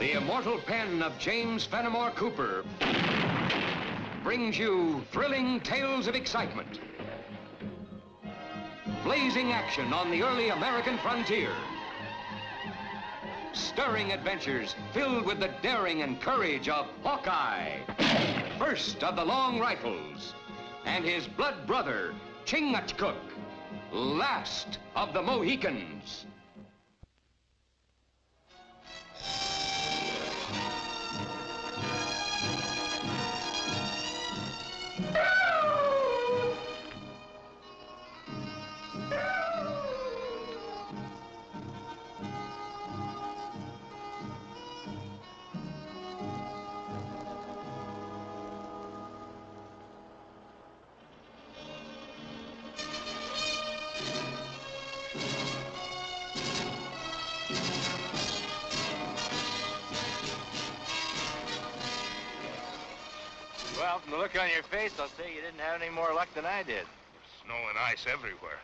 The immortal pen of James Fenimore Cooper brings you thrilling tales of excitement, blazing action on the early American frontier, stirring adventures filled with the daring and courage of Hawkeye, first of the long rifles, and his blood brother, Chingachgook, last of the Mohicans. Well, from the look on your face, I'll say you didn't have any more luck than I did. Snow and ice everywhere.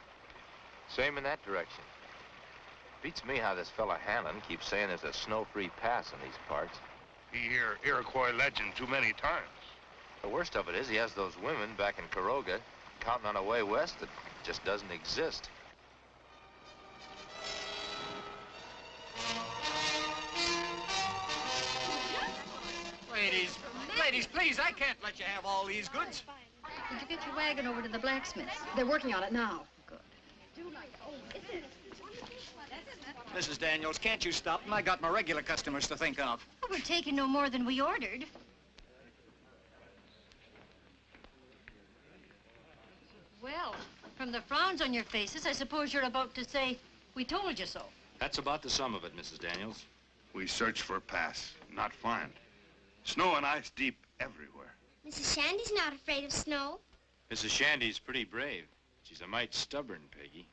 Same in that direction. Beats me how this fella Hanlon keeps saying there's a snow-free pass in these parts. He hear Iroquois legend too many times. The worst of it is he has those women back in Caroga counting on a way west that just doesn't exist. Ladies, please, I can't let you have all these goods. Did you get your wagon over to the blacksmith's? They're working on it now. Good. Mrs. Daniels, can't you stop them? I got my regular customers to think of. Well, we're taking no more than we ordered. Well, from the frowns on your faces, I suppose you're about to say, we told you so. That's about the sum of it, Mrs. Daniels. We search for a pass, not find. Snow and ice deep everywhere. Mrs. Shandy's not afraid of snow. Mrs. Shandy's pretty brave. She's a mite stubborn, Peggy.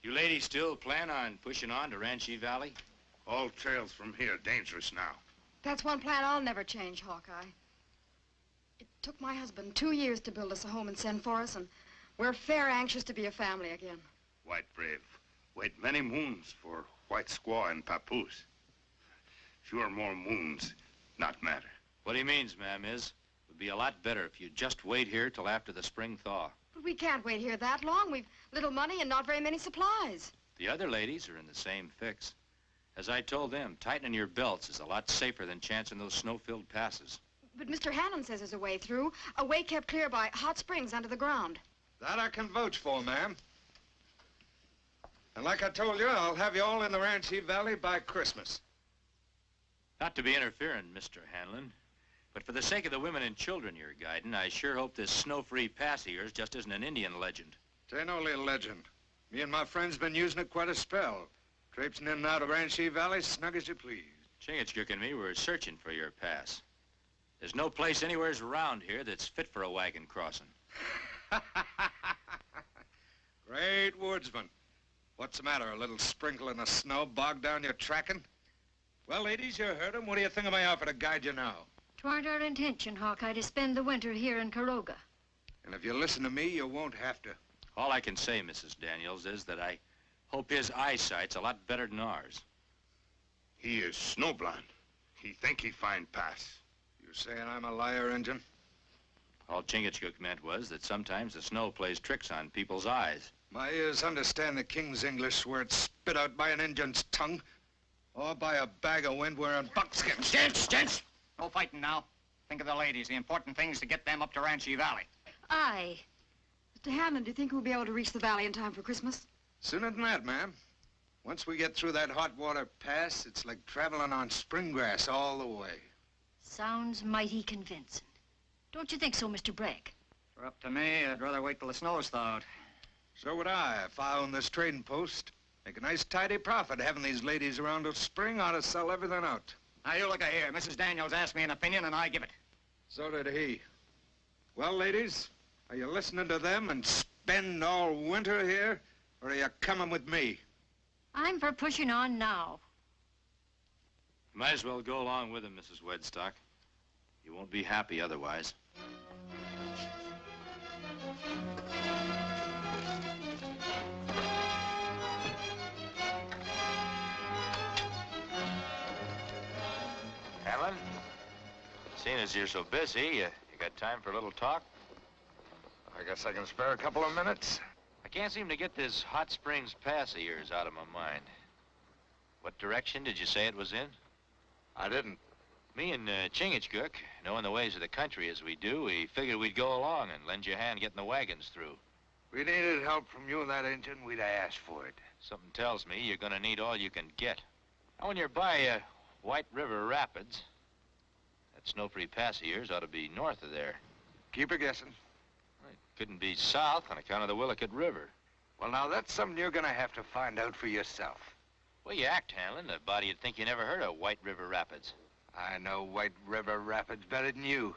You ladies still plan on pushing on to Ranchi Valley? All trails from here dangerous now. That's one plan I'll never change, Hawkeye. It took my husband 2 years to build us a home and send for us, and we're fair anxious to be a family again. White brave. Wait many moons for white squaw and papoose. Sure more moons, not matter. What he means, ma'am, is it would be a lot better if you just wait here till after the spring thaw. But we can't wait here that long. We've little money and not very many supplies. The other ladies are in the same fix. As I told them, tightening your belts is a lot safer than chancing those snow-filled passes. But Mr. Hannon says there's a way through, a way kept clear by hot springs under the ground. That I can vouch for, ma'am. And like I told you, I'll have you all in the Ranchi Valley by Christmas. Not to be interfering, Mr. Hanlon, but for the sake of the women and children you're guiding, I sure hope this snow-free pass of yours just isn't an Indian legend. It ain't only a legend. Me and my friends been using it quite a spell. Traipsing in and out of Ranchi Valley, snug as you please. Chingachgook and me were searching for your pass. There's no place anywhere around here that's fit for a wagon crossing. Great woodsman. What's the matter, a little sprinkling of snow bogged down your tracking? Well, ladies, you heard him. What do you think of my offer to guide you now? 'Twarn't our intention, Hawkeye, to spend the winter here in Caroga. And if you listen to me, you won't have to. All I can say, Mrs. Daniels, is that I hope his eyesight's a lot better than ours. He is snowblind. He think he find pass. You saying I'm a liar, Injun? All Chingachgook meant was that sometimes the snow plays tricks on people's eyes. My ears understand the king's English where it's spit out by an Injun's tongue. Or by a bag of wind wearing buckskin. Gents! No fighting now. Think of the ladies. The important thing is to get them up to Ranchi Valley. Aye. Mr. Hammond, do you think we'll be able to reach the valley in time for Christmas? Sooner than that, ma'am. Once we get through that hot water pass, it's like traveling on spring grass all the way. Sounds mighty convincing. Don't you think so, Mr. Bragg? For up to me, I'd rather wait till the snow's thawed. So would I, if I owned this trading post. Make a nice tidy profit having these ladies around till spring. Ought to sell everything out. Now, you look here. Mrs. Daniels asked me an opinion, and I give it. So did he. Well, ladies, are you listening to them and spend all winter here, or are you coming with me? I'm for pushing on now. Might as well go along with him, Mrs. Wedstock. You won't be happy otherwise. Seeing as you're so busy, you got time for a little talk? I guess I can spare a couple of minutes. I can't seem to get this Hot Springs Pass of yours out of my mind. What direction did you say it was in? I didn't. Me and Chingachgook, knowing the ways of the country as we do, we figured we'd go along and lend you a hand getting the wagons through. We needed help from you and that engine, we'd have asked for it. Something tells me you're gonna need all you can get. Now, when you're by White River Rapids, that snow-free pass of yours ought to be north of there. Keep her guessing. It couldn't be south on account of the Willicott River. Well, now, that's something you're gonna have to find out for yourself. Well, you act, Hanlon. A body would think you never heard of White River Rapids. I know White River Rapids better than you.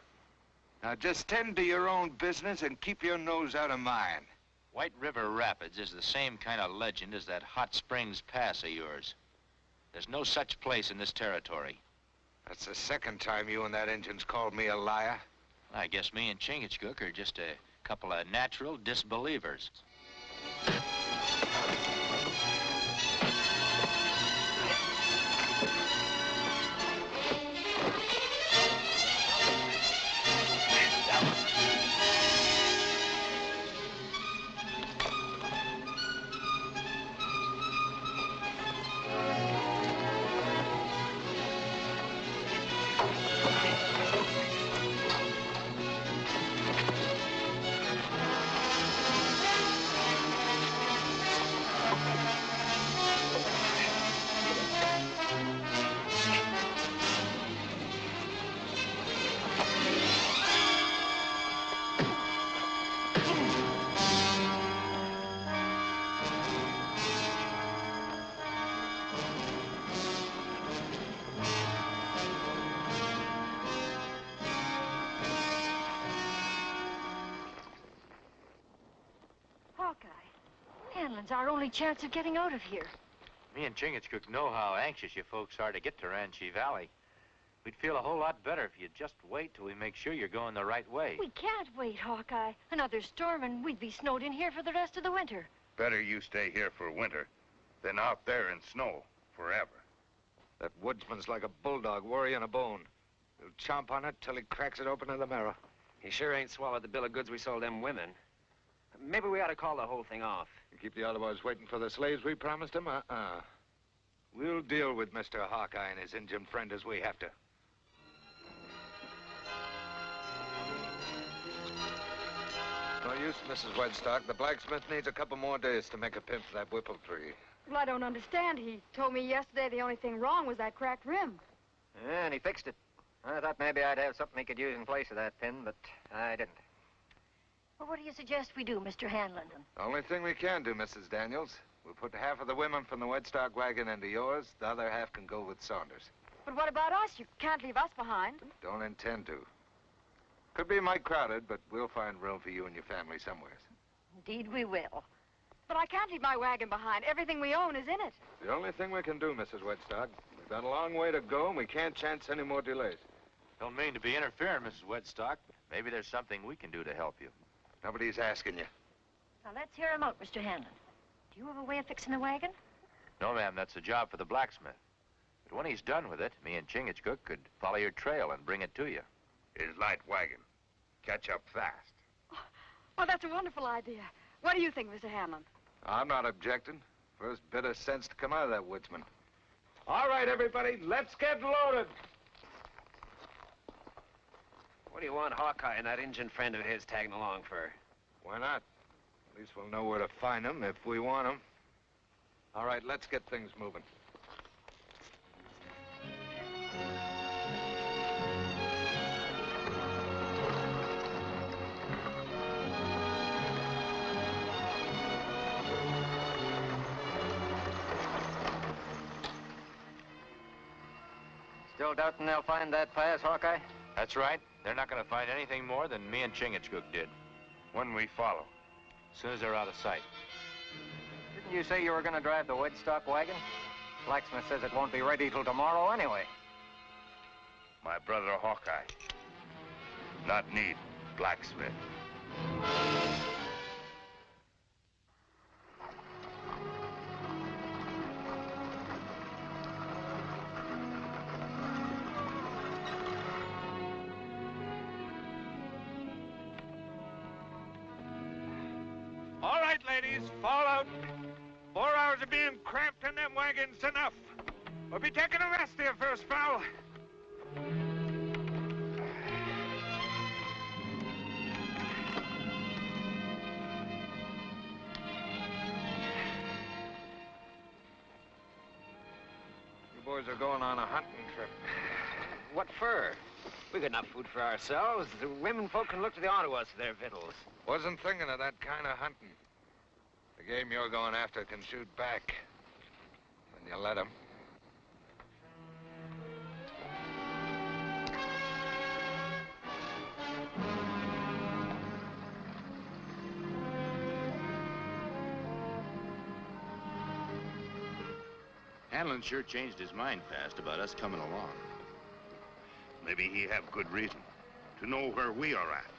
Now, just tend to your own business and keep your nose out of mine. White River Rapids is the same kind of legend as that Hot Springs Pass of yours. There's no such place in this territory. That's the second time you and that engine's called me a liar. I guess me and Chingachgook are just a couple of natural disbelievers. Hanlon's our only chance of getting out of here. Me and Chingachgook know how anxious you folks are to get to Ranchi Valley. We'd feel a whole lot better if you'd just wait till we make sure you're going the right way. We can't wait, Hawkeye. Another storm and we'd be snowed in here for the rest of the winter. Better you stay here for winter than out there in snow forever. That woodsman's like a bulldog worrying a bone. He'll chomp on it till he cracks it open to the marrow. He sure ain't swallowed the bill of goods we sold them women. Maybe we ought to call the whole thing off. You keep the other boys waiting for the slaves we promised him? We'll deal with Mr. Hawkeye and his Indian friend as we have to. No use, Mrs. Wedstock. The blacksmith needs a couple more days to make a pin for that whipple tree. Well, I don't understand. He told me yesterday the only thing wrong was that cracked rim. Yeah, and he fixed it. I thought maybe I'd have something he could use in place of that pin, but I didn't. Well, what do you suggest we do, Mr. Hanlon? The only thing we can do, Mrs. Daniels, we'll put half of the women from the Wedstock wagon into yours. The other half can go with Saunders. But what about us? You can't leave us behind. Don't intend to. Could be mighty crowded, but we'll find room for you and your family somewhere. Indeed we will. But I can't leave my wagon behind. Everything we own is in it. The only thing we can do, Mrs. Wedstock. We've got a long way to go, and we can't chance any more delays. Don't mean to be interfering, Mrs. Wedstock, but maybe there's something we can do to help you. Nobody's asking you. Now, let's hear him out, Mr. Hanlon. Do you have a way of fixing the wagon? No, ma'am, that's a job for the blacksmith. But when he's done with it, me and Chingachgook could follow your trail and bring it to you. His light wagon. Catch up fast. Oh, that's a wonderful idea. What do you think, Mr. Hanlon? I'm not objecting. First bit of sense to come out of that woodsman. All right, everybody, let's get loaded. What do you want Hawkeye and that Injun friend of his tagging along for? Why not? At least we'll know where to find them if we want them. All right, let's get things moving. Still doubting they'll find that pass, Hawkeye? That's right. They're not going to find anything more than me and Chingachgook did. When we follow. As soon as they're out of sight. Didn't you say you were going to drive the Wedstock wagon? Blacksmith says it won't be ready till tomorrow anyway. My brother Hawkeye. Not need blacksmith. of being cramped in them wagons enough. We'll be taking a rest here first, pal. You boys are going on a hunting trip. What for? We got enough food for ourselves. The women folk can look to the Ottawas for their victuals. Wasn't thinking of that kind of hunting. The game you're going after can shoot back. When you let 'em. Hanlon sure changed his mind fast about us coming along. Maybe he have good reason to know where we are at.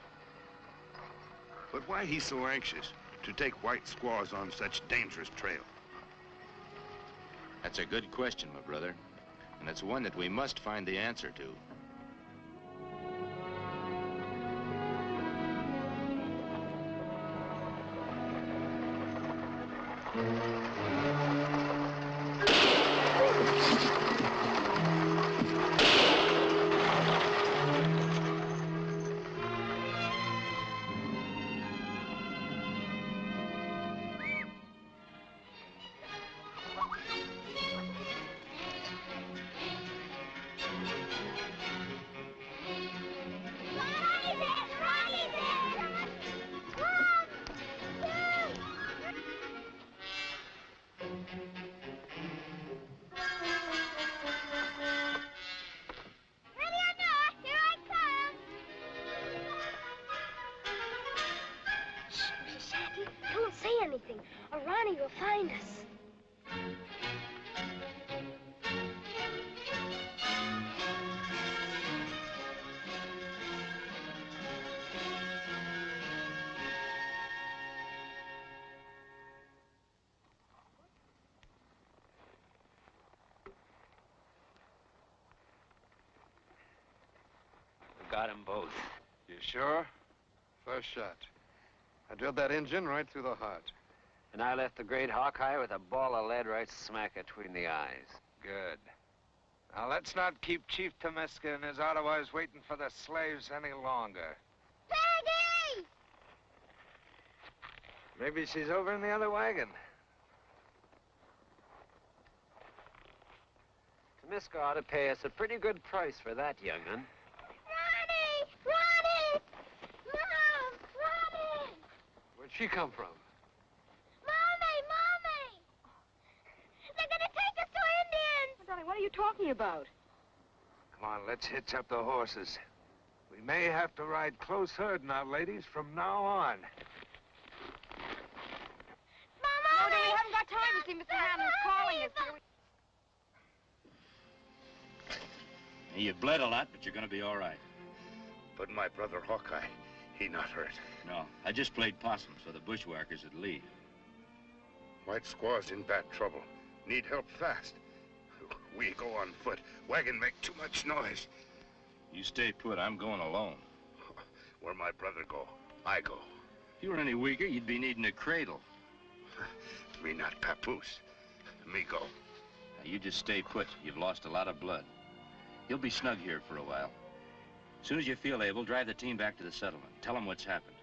But why he so anxious to take white squaws on such dangerous trail? That's a good question, my brother. And it's one that we must find the answer to. Don't say anything, or Ronnie will find us. We got 'em both. You sure? First shot. I drilled that engine right through the heart. And I left the great Hawkeye with a ball of lead right smack between the eyes. Good. Now, let's not keep Chief Tomiska and his Ottawas waiting for the slaves any longer. Peggy! Maybe she's over in the other wagon. Tomiska ought to pay us a pretty good price for that, young'un. Ronnie! Ronnie! Mom! Ronnie! Where'd she come from? Mommy! Mommy! They're gonna take us to Indians! Oh, darling, what are you talking about? Come on, let's hitch up the horses. We may have to ride close herd now, ladies, from now on. No, dear, we haven't got time to see Mr. Hammond's calling us. Here. You bled a lot, but you're gonna be all right. But my brother Hawkeye, he not hurt. No, I just played possum so the bushwhackers would leave. White squaws in bad trouble. Need help fast. We go on foot. Wagon make too much noise. You stay put, I'm going alone. Where my brother go, I go. If you were any weaker, you'd be needing a cradle. Me not papoose. Me go. Now, you just stay put. You've lost a lot of blood. You'll be snug here for a while. As soon as you feel able, drive the team back to the settlement. Tell them what's happened.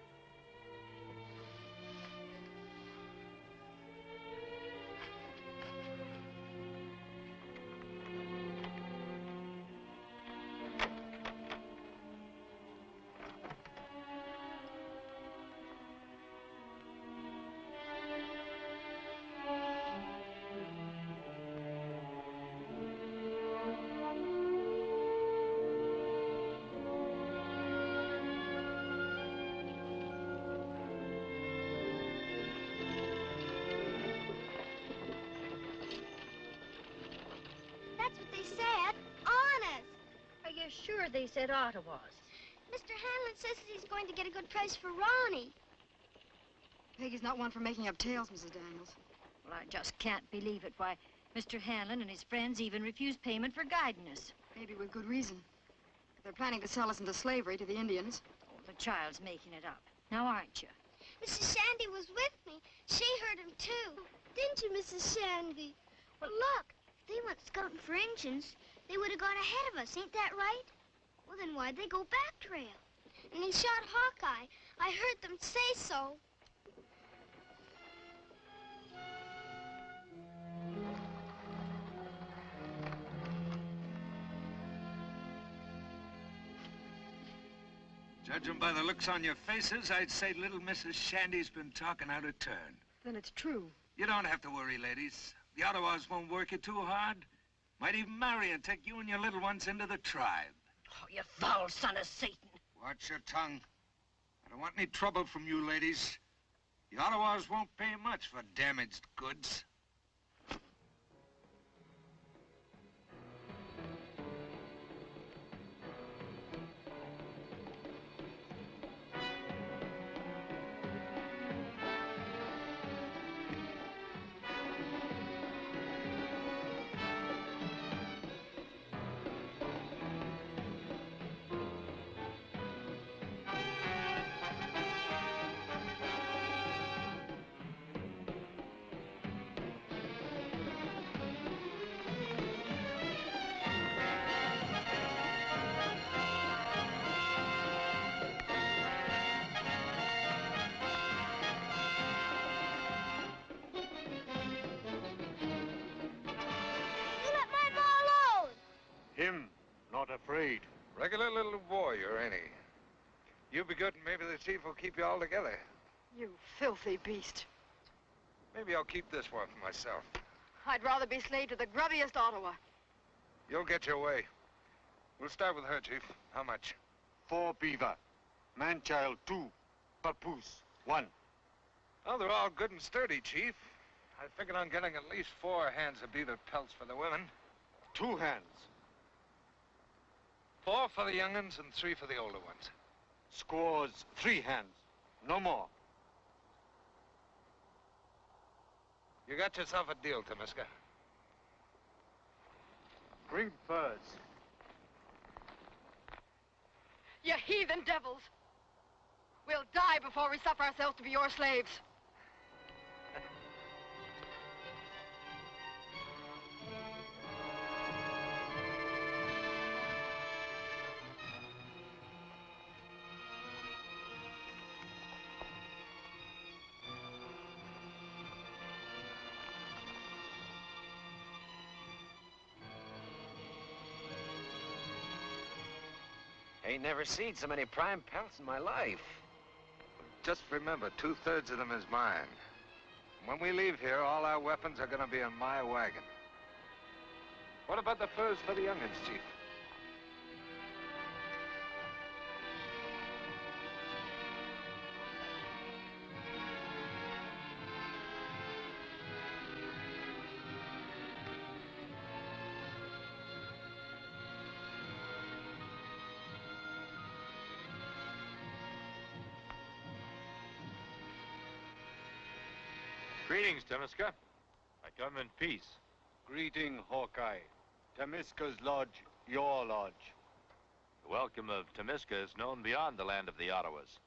That's what they said. Honest. Are you sure they said Ottawas? Mr. Hanlon says that he's going to get a good price for Ronnie. Peggy's not one for making up tales, Mrs. Daniels. Well, I just can't believe it. Why, Mr. Hanlon and his friends even refused payment for guiding us. Maybe with good reason. They're planning to sell us into slavery to the Indians. Oh, the child's making it up. Now, aren't you? Mrs. Shandy was with me. She heard him, too. Didn't you, Mrs. Shandy? Normandie. Well, look, if they went scouting for Injuns, they would have gone ahead of us, ain't that right? Well, then why'd they go back trail? And they shot Hawkeye. I heard them say so. Judging by the looks on your faces, I'd say little Mrs. Shandy's been talking out of turn. Then it's true. You don't have to worry, ladies. The Ottawas won't work you too hard. Might even marry and take you and your little ones into the tribe. Oh, you foul son of Satan. Watch your tongue. I don't want any trouble from you ladies. The Ottawas won't pay much for damaged goods. Him, not afraid. Regular little warrior, ain't he? You be good and maybe the chief will keep you all together. You filthy beast. Maybe I'll keep this one for myself. I'd rather be slave to the grubbiest Ottawa. You'll get your way. We'll start with her, Chief. How much? 4 beaver. Man-child 2. Papoose 1. Oh, they're all good and sturdy, Chief. I figured on getting at least 4 hands of beaver pelts for the women. 2 hands. 4 for the young'uns and 3 for the older ones. Squaws 3 hands. No more. You got yourself a deal, Tamiska. Bring furs. You heathen devils. We'll die before we suffer ourselves to be your slaves. Ain't never seen so many prime pelts in my life. Just remember, 2/3 of them is mine. When we leave here, all our weapons are gonna be in my wagon. What about the furs for the young'uns, Chief? Greetings, Tamiska. I come in peace. Greeting, Hawkeye. Tamiska's lodge, your lodge. The welcome of Tamiska is known beyond the land of the Ottawas,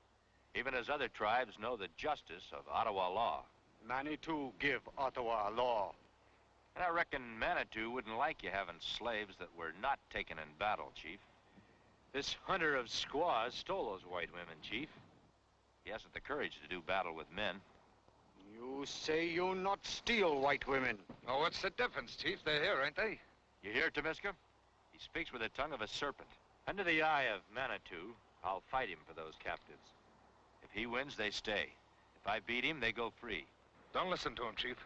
even as other tribes know the justice of Ottawa law. Manitou give Ottawa law. And I reckon Manitou wouldn't like you having slaves that were not taken in battle, Chief. This hunter of squaws stole those white women, Chief. He hasn't the courage to do battle with men. You say you not steal white women. Oh, what's the difference, Chief? They're here, ain't they? You hear, Tamiska? He speaks with the tongue of a serpent. Under the eye of Manitou, I'll fight him for those captives. If he wins, they stay. If I beat him, they go free. Don't listen to him, Chief.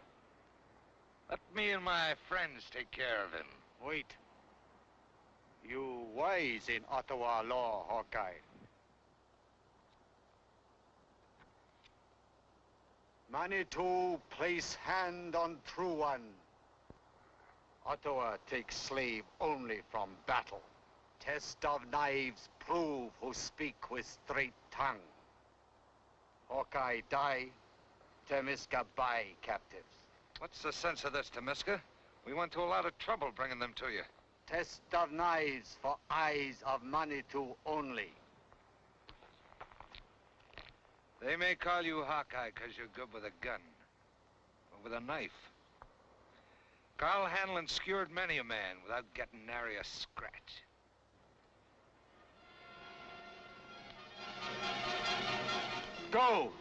Let me and my friends take care of him. Wait. You wise in Ottawa law, Hawkeye. Manitou place hand on true one. Ottawa takes slave only from battle. Test of knives prove who speak with straight tongue. Hawkeye die, Tamiska buy captives. What's the sense of this, Tamiska? We went to a lot of trouble bringing them to you. Test of knives for eyes of Manitou only. They may call you Hawkeye because you're good with a gun. But with a knife, Carl Hanlon skewered many a man without getting nary a scratch. Go!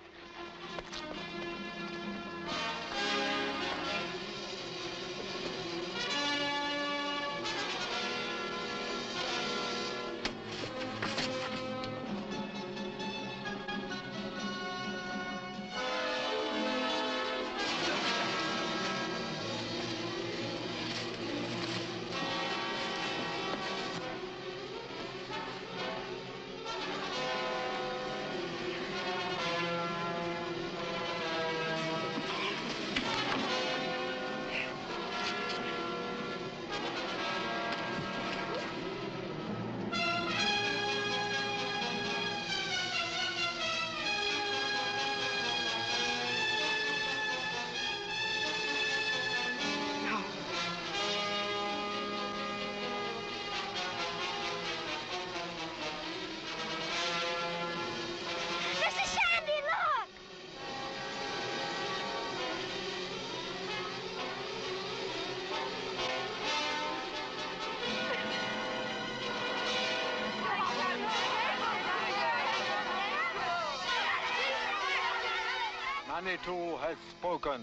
Manitou has spoken.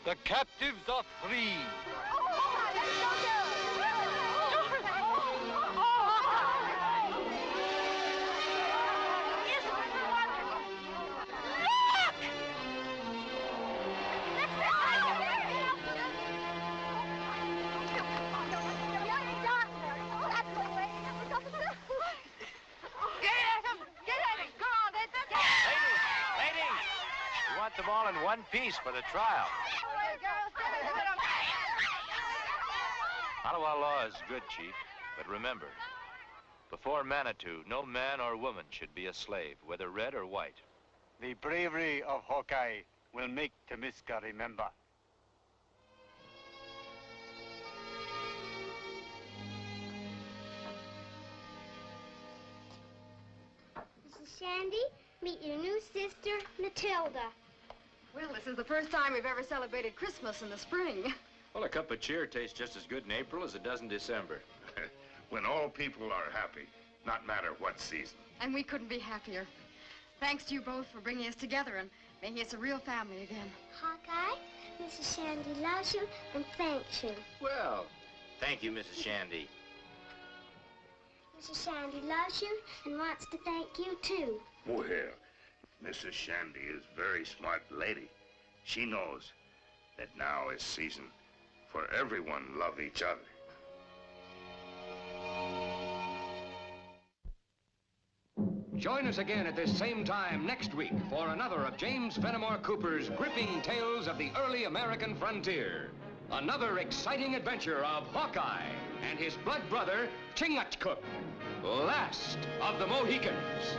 The captives are free. Them all in one piece for the trial. Ottawa law is good, Chief, but remember, before Manitou, no man or woman should be a slave, whether red or white. The bravery of Hawkeye will make Temiska remember. Mrs. Shandy, meet your new sister, Matilda. Well, this is the first time we've ever celebrated Christmas in the spring. Well, a cup of cheer tastes just as good in April as it does in December. When all people are happy, not matter what season. And we couldn't be happier. Thanks to you both for bringing us together and making us a real family again. Hawkeye, Mrs. Shandy loves you and thanks you. Well, thank you, Mrs. Shandy. Mrs. Shandy loves you and wants to thank you, too. Well, Mrs. Shandy is a very smart lady. She knows that now is season for everyone love each other. Join us again at this same time next week for another of James Fenimore Cooper's gripping tales of the early American frontier. Another exciting adventure of Hawkeye and his blood brother, Chingachgook, last of the Mohicans.